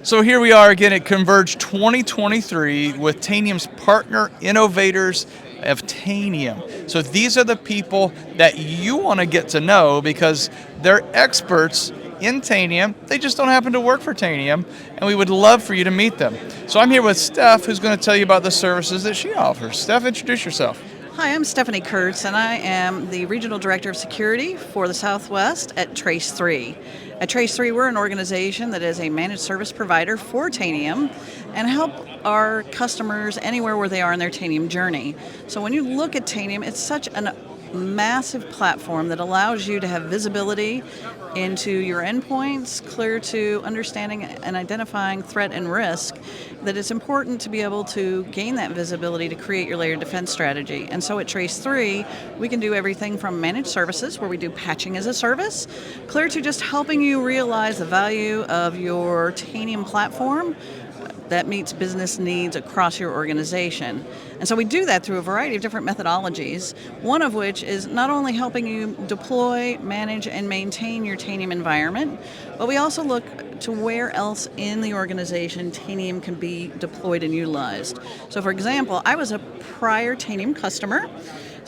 So here we are again at Converge 2023 with Tanium's Partner Innovators of Tanium. So these are the people that you want to get to know because they're experts in Tanium. They just don't happen to work for Tanium, and we would love for you to meet them. So I'm here with Steph, who's going to tell you about the services that she offers. Steph, introduce yourself. Hi, I'm Stephanie Kurtz, and I am the Regional Director of Security for the Southwest at Trace3. At Trace3, we're an organization that is a managed service provider for Tanium and help our customers anywhere where they are in their Tanium journey. So when you look at Tanium, it's such a massive platform that allows you to have visibility into your endpoints, clear to understanding and identifying threat and risk, that it's important to be able to gain that visibility to create your layered defense strategy. And so at Trace3, we can do everything from managed services, where we do patching as a service, clear to just helping you realize the value of your Tanium platform that meets business needs across your organization. And so we do that through a variety of different methodologies, one of which is not only helping you deploy, manage, and maintain your Tanium environment, but we also look to where else in the organization Tanium can be deployed and utilized. So for example, I was a prior Tanium customer,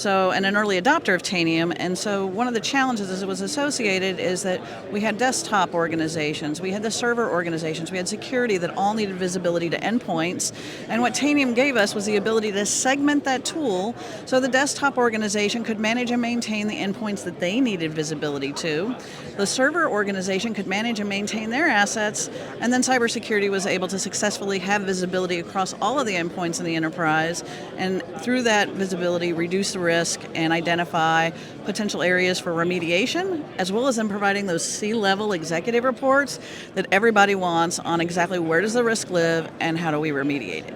and an early adopter of Tanium, and so one of the challenges as it was associated is that we had desktop organizations, we had the server organizations, we had security that all needed visibility to endpoints, and what Tanium gave us was the ability to segment that tool so the desktop organization could manage and maintain the endpoints that they needed visibility to, the server organization could manage and maintain their assets, and then cybersecurity was able to successfully have visibility across all of the endpoints in the enterprise, and through that visibility reduce the risk and identify potential areas for remediation, as well as in providing those C-level executive reports that everybody wants on exactly where does the risk live and how do we remediate it.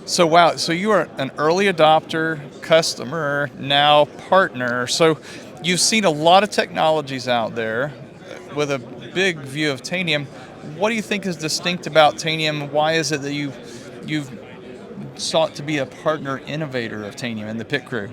So wow, so you are an early adopter, customer, now partner. So you've seen a lot of technologies out there with a big view of Tanium. What do you think is distinct about Tanium? Why is it that you've sought to be a partner innovator of Tanium and the PITCrew?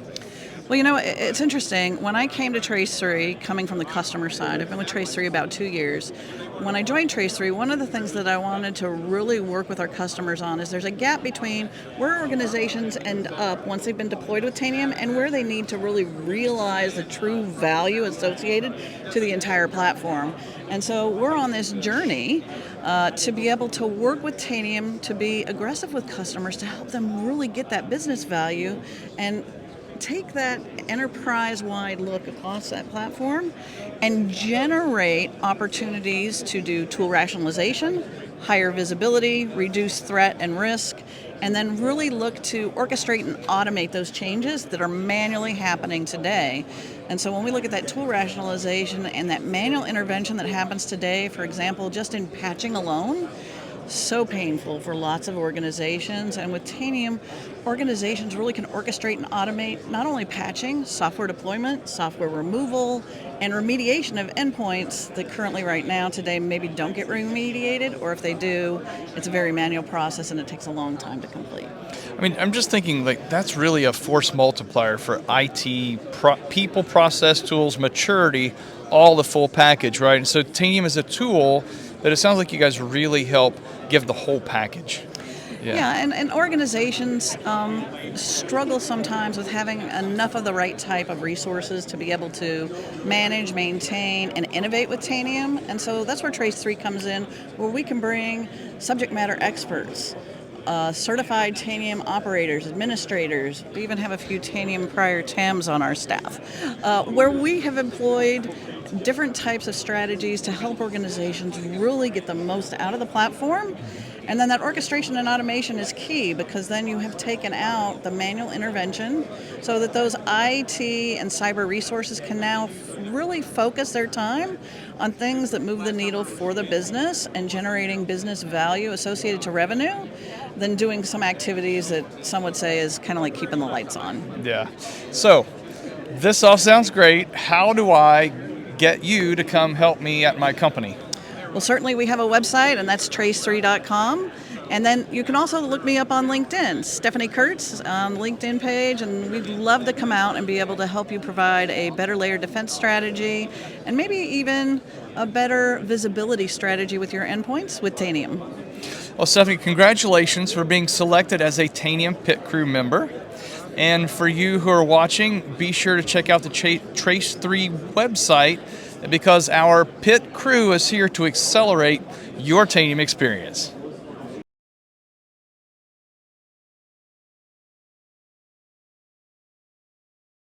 Well, you know, it's interesting. When I came to Trace3, coming from the customer side, I've been with Trace3 about 2 years. When I joined Trace3, one of the things that I wanted to really work with our customers on is there's a gap between where organizations end up once they've been deployed with Tanium and where they need to really realize the true value associated to the entire platform. And so we're on this journey to be able to work with Tanium, to be aggressive with customers, to help them really get that business value and take that enterprise-wide look across that platform and generate opportunities to do tool rationalization, higher visibility, reduce threat and risk, and then really look to orchestrate and automate those changes that are manually happening today. And so when we look at that tool rationalization and that manual intervention that happens today, for example, just in patching alone, so painful for lots of organizations, and with Tanium, organizations really can orchestrate and automate not only patching, software deployment, software removal, and remediation of endpoints that currently right now today maybe don't get remediated, or if they do, it's a very manual process and it takes a long time to complete. I mean, I'm just thinking like that's really a force multiplier for IT, people, process, tools, maturity, all the full package, right? And so Tanium is a tool that it sounds like you guys really help give the whole package. Yeah, and organizations struggle sometimes with having enough of the right type of resources to be able to manage, maintain, and innovate with Tanium. And so that's where Trace3 comes in, where we can bring subject matter experts, certified Tanium operators, administrators. We even have a few Tanium prior TAMs on our staff, where we have employed different types of strategies to help organizations really get the most out of the platform. And then that orchestration and automation is key, because then you have taken out the manual intervention so that those IT and cyber resources can now really focus their time on things that move the needle for the business and generating business value associated to revenue than doing some activities that some would say is kind of like keeping the lights on. Yeah. So this all sounds great. How do I get you to come help me at my company? Well, certainly we have a website, and that's trace3.com. And then you can also look me up on LinkedIn, Stephanie Kurtz on the LinkedIn page, and we'd love to come out and be able to help you provide a better layer defense strategy and maybe even a better visibility strategy with your endpoints with Tanium. Well, Stephanie, congratulations for being selected as a Tanium PITCrew member. And for you who are watching, be sure to check out the Trace3 website because our PITCrew is here to accelerate your Tanium experience.